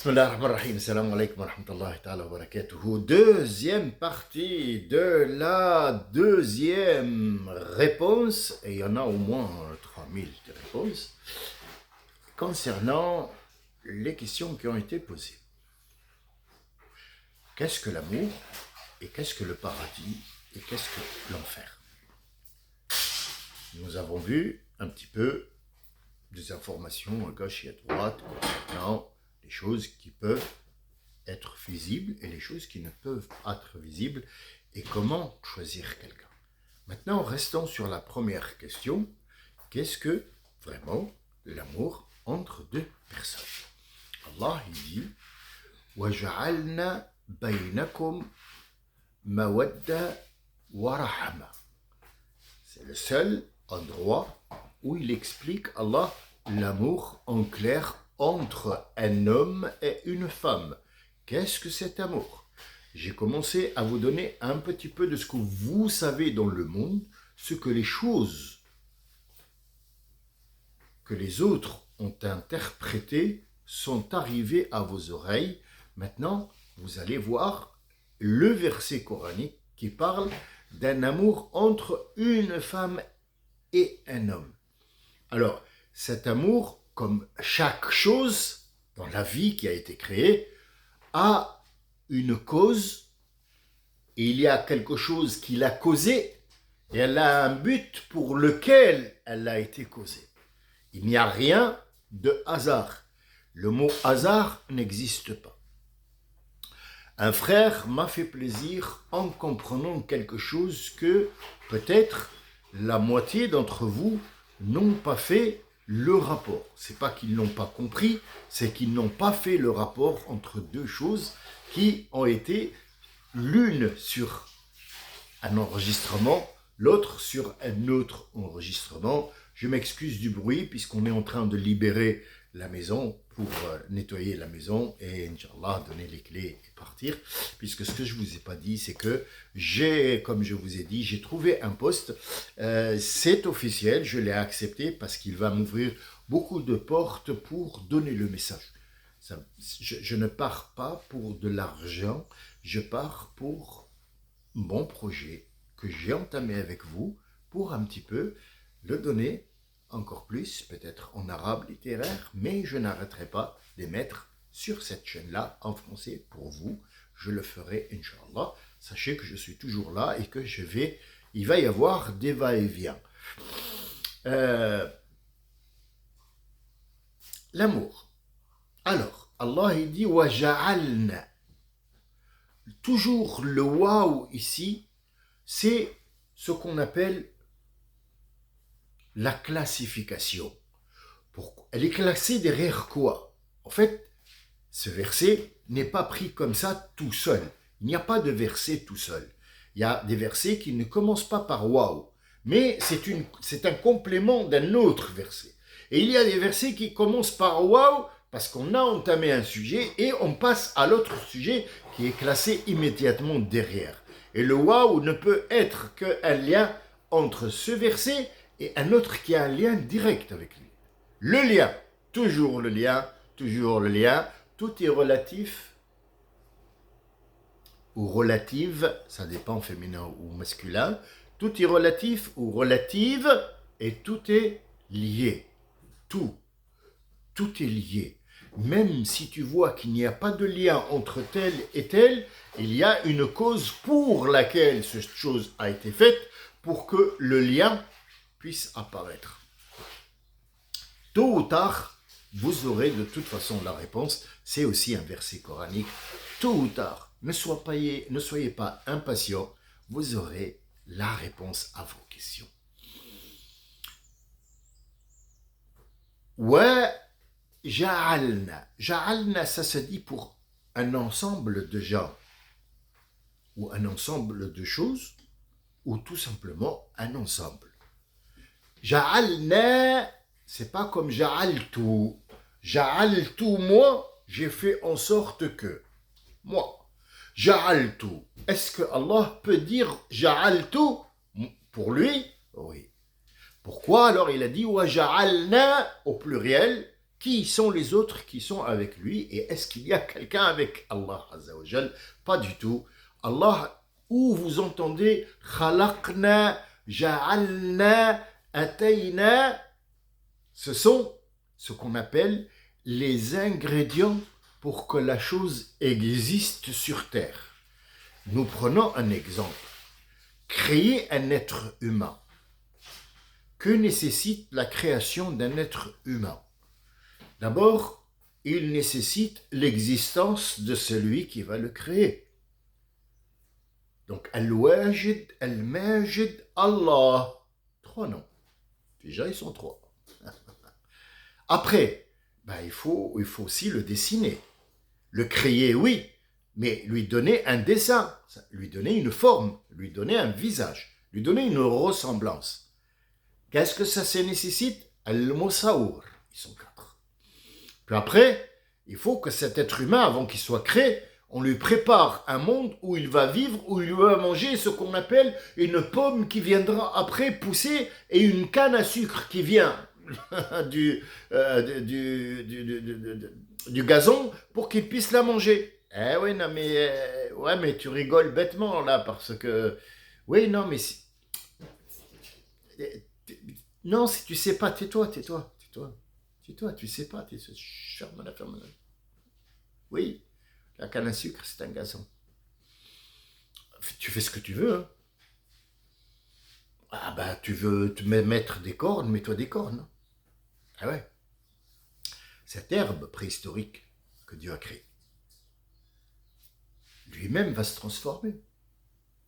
Bismillah ar-Rahman ar-Rahim, salam alaikum wa rahmatullahi ta'ala wa barakatuhu. Deuxième partie de la deuxième réponse, et il y en a au moins 3000 de réponses, concernant les questions qui ont été posées. Qu'est-ce que l'amour et qu'est-ce que le paradis et qu'est-ce que l'enfer? Nous avons vu un petit peu des informations à gauche et à droite concernant les choses qui peuvent être visibles et les choses qui ne peuvent pas être visibles et comment choisir quelqu'un. Maintenant, restons sur la première question. Qu'est-ce que vraiment l'amour entre deux personnes? Allah il dit وَجَعَلْنَا بَيْنَكُمْ مَوَدَّةً وَرَحْمَةً. C'est le seul endroit où il explique Allah l'amour en clair entre un homme et une femme. Qu'est-ce que cet amour? J'ai commencé à vous donner un petit peu de ce que vous savez dans le monde, ce que les choses que les autres ont interprétées sont arrivées à vos oreilles. Maintenant, vous allez voir le verset coranique qui parle d'un amour entre une femme et un homme. Alors, cet amour, comme chaque chose dans la vie qui a été créée, a une cause, et il y a quelque chose qui l'a causée, et elle a un but pour lequel elle a été causée. Il n'y a rien de hasard. Le mot hasard n'existe pas. Un frère m'a fait plaisir en comprenant quelque chose que peut-être la moitié d'entre vous n'ont pas fait le rapport. C'est pas qu'ils n'ont pas compris, c'est qu'ils n'ont pas fait le rapport entre deux choses qui ont été l'une sur un enregistrement, l'autre sur un autre enregistrement. Je m'excuse du bruit puisqu'on est en train de libérer la maison pour nettoyer la maison et Inch'Allah donner les clés et partir, puisque ce que je vous ai pas dit c'est que comme je vous ai dit, j'ai trouvé un poste, c'est officiel, je l'ai accepté parce qu'il va m'ouvrir beaucoup de portes pour donner le message. Je ne pars pas pour de l'argent, je pars pour mon projet que j'ai entamé avec vous pour un petit peu le donner encore plus, peut-être en arabe littéraire, mais je n'arrêterai pas de mettre sur cette chaîne-là en français pour vous. Je le ferai, Inch'Allah. Sachez que je suis toujours là et que il va y avoir des va-et-vient. L'amour. Alors, Allah il dit وَجَعَلْنَا. Toujours le waouh ici, c'est ce qu'on appelle la classification. Elle est classée derrière quoi? En fait, ce verset n'est pas pris comme ça tout seul. Il n'y a pas de verset tout seul. Il y a des versets qui ne commencent pas par waouh, mais c'est un complément d'un autre verset. Et il y a des versets qui commencent par waouh parce qu'on a entamé un sujet et on passe à l'autre sujet qui est classé immédiatement derrière. Et le waouh ne peut être qu'un lien entre ce verset et un autre qui a un lien direct avec lui. Le lien, toujours le lien, tout est relatif ou relative, ça dépend féminin ou masculin, tout est relatif ou relative et tout est lié. Tout est lié. Même si tu vois qu'il n'y a pas de lien entre tel et tel, il y a une cause pour laquelle cette chose a été faite pour que le lien puisse apparaître. Tôt ou tard, vous aurez de toute façon la réponse. C'est aussi un verset coranique. Tôt ou tard, ne soyez pas impatients, vous aurez la réponse à vos questions. Ouais, ja'alna. Ja'alna, ça se dit pour un ensemble de gens, ou un ensemble de choses, ou tout simplement un ensemble. Ja'alna, c'est pas comme ja'altu. Ja'altu, moi, j'ai fait en sorte que. Moi. Ja'altu. Est-ce que Allah peut dire ja'altu pour lui? Oui. Pourquoi alors il a dit wa ja'alna au pluriel Qui sont les autres qui sont avec lui? Et est-ce qu'il y a quelqu'un avec Allah Azza wa Jal? Pas du tout. Allah, où vous entendez khalaqna, ja'alna, atayna, ce sont ce qu'on appelle les ingrédients pour que la chose existe sur terre. Nous prenons un exemple. Créer un être humain. Que nécessite la création d'un être humain? D'abord, il nécessite l'existence de celui qui va le créer. Donc, Al-Wajid, Al-Majid, Allah. 3 noms. Déjà, ils sont 3. Après, il faut aussi le dessiner. Le créer, oui, mais lui donner un dessin, lui donner une forme, lui donner un visage, lui donner une ressemblance. Qu'est-ce que ça nécessite? Al-Mosaour. Ils sont 4. Puis après, il faut que cet être humain, avant qu'il soit créé, on lui prépare un monde où il va vivre, où il va manger ce qu'on appelle une pomme qui viendra après pousser et une canne à sucre qui vient du gazon pour qu'il puisse la manger. Eh oui, non, mais tu rigoles bêtement là parce que... Oui, non, mais... Non, si tu sais pas, tais-toi, tu sais pas, ferme-la. Oui, la canne à sucre, c'est un gazon. Tu fais ce que tu veux, hein. Ah tu veux te mettre des cornes, mets-toi des cornes. Ah ouais. Cette herbe préhistorique que Dieu a créée, lui-même va se transformer.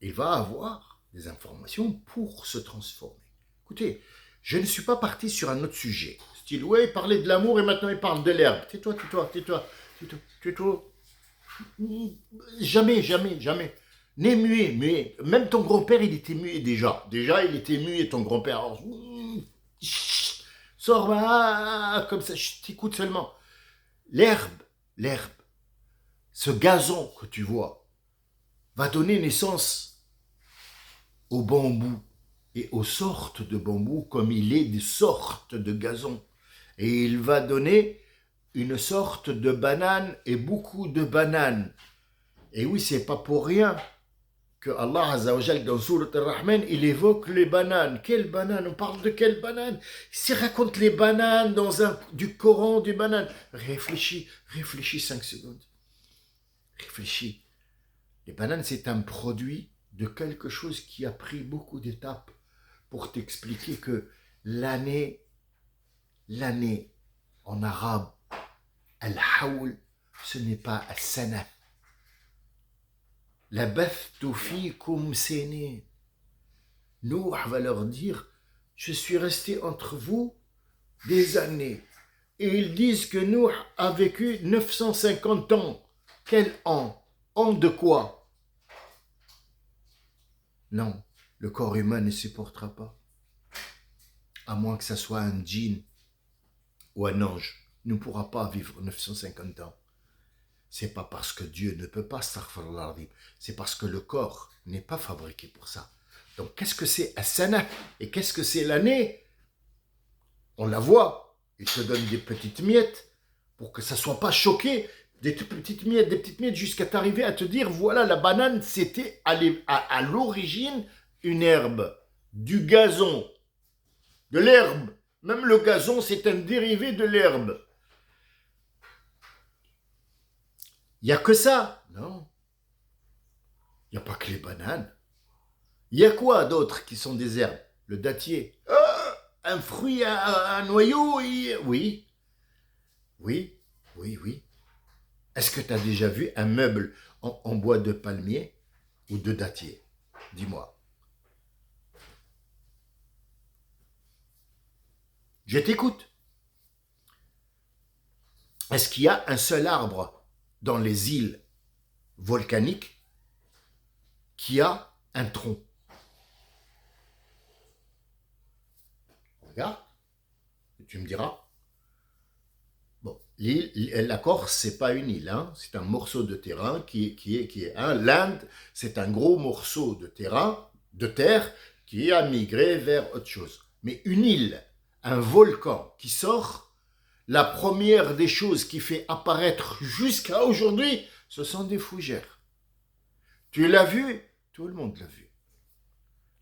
Il va avoir des informations pour se transformer. Écoutez, je ne suis pas parti sur un autre sujet. Style, ouais, il parlait de l'amour et maintenant il parle de l'herbe. Tais-toi. Jamais. Né muet, muet. Même ton grand-père, il était muet déjà. Déjà, il était muet, ton grand-père. Alors, sors, comme ça, t'écoute seulement. L'herbe, ce gazon que tu vois, va donner naissance au bambou et aux sortes de bambou comme il est des sortes de gazon. Et il va donner une sorte de banane et beaucoup de bananes. Et oui, c'est pas pour rien que Allah Azza wa Jal dans Surat Ar-Rahman, il évoque les bananes. Quelles bananes? On parle de quelles bananes? S'il raconte les bananes dans du Coran, des bananes. Réfléchis 5 secondes. Réfléchis. Les bananes, c'est un produit de quelque chose qui a pris beaucoup d'étapes pour t'expliquer que l'année, en arabe, al-hawl, ce n'est pas as-sana. La bathtu fikum sini. Nouh va leur dire, je suis resté entre vous des années. Et ils disent que Nouh a vécu 950 ans. Quel an? An de quoi? Non, le corps humain ne supportera pas. À moins que ça soit un djinn ou un ange, ne pourra pas vivre 950 ans. C'est pas parce que Dieu ne peut pas, astaghfirullah, c'est parce que le corps n'est pas fabriqué pour ça. Donc qu'est-ce que c'est as-sana et qu'est-ce que c'est l'année? On la voit, il te donne des petites miettes pour que ça soit pas choqué, des petites miettes jusqu'à t'arriver à te dire voilà, la banane c'était à l'origine une herbe, du gazon, de l'herbe. Même le gazon c'est un dérivé de l'herbe. Il n'y a que ça? Non. Il n'y a pas que les bananes. Il y a quoi d'autre qui sont des herbes? Le dattier. Un fruit, un noyau? Oui. Est-ce que tu as déjà vu un meuble en bois de palmier ou de dattier? Dis-moi. Je t'écoute. Est-ce qu'il y a un seul arbre dans les îles volcaniques qui a un tronc? Regarde, tu me diras. Bon, la Corse, c'est pas une île, hein, c'est un morceau de terrain qui est l'Inde, c'est un gros morceau de terre qui a migré vers autre chose. Mais une île, un volcan qui sort, La première des choses qui fait apparaître jusqu'à aujourd'hui, ce sont des fougères. Tu l'as vu? Tout le monde l'a vu.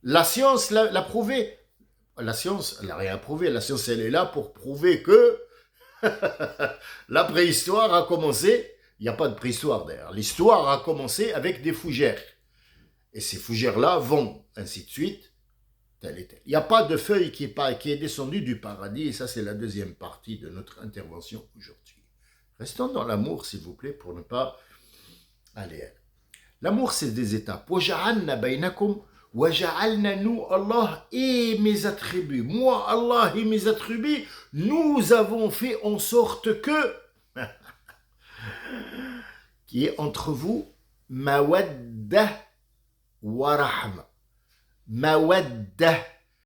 La science l'a prouvé. La science, elle n'a rien prouvé. La science, elle est là pour prouver que la préhistoire a commencé. Il n'y a pas de préhistoire d'ailleurs. L'histoire a commencé avec des fougères. Et ces fougères-là vont, ainsi de suite, tel et tel. Il n'y a pas de feuille qui est descendue du paradis. Et ça, c'est la deuxième partie de notre intervention aujourd'hui. Restons dans l'amour, s'il vous plaît, pour ne pas aller. L'amour, c'est des étapes. وَجَعَلْنَا بَيْنَكُمْ وَجَعَلْنَا nous, Allah et mes attributs. Moi, Allah et mes attributs, nous avons fait en sorte que, qui est entre vous, mawadda wa rahma. Mawadda,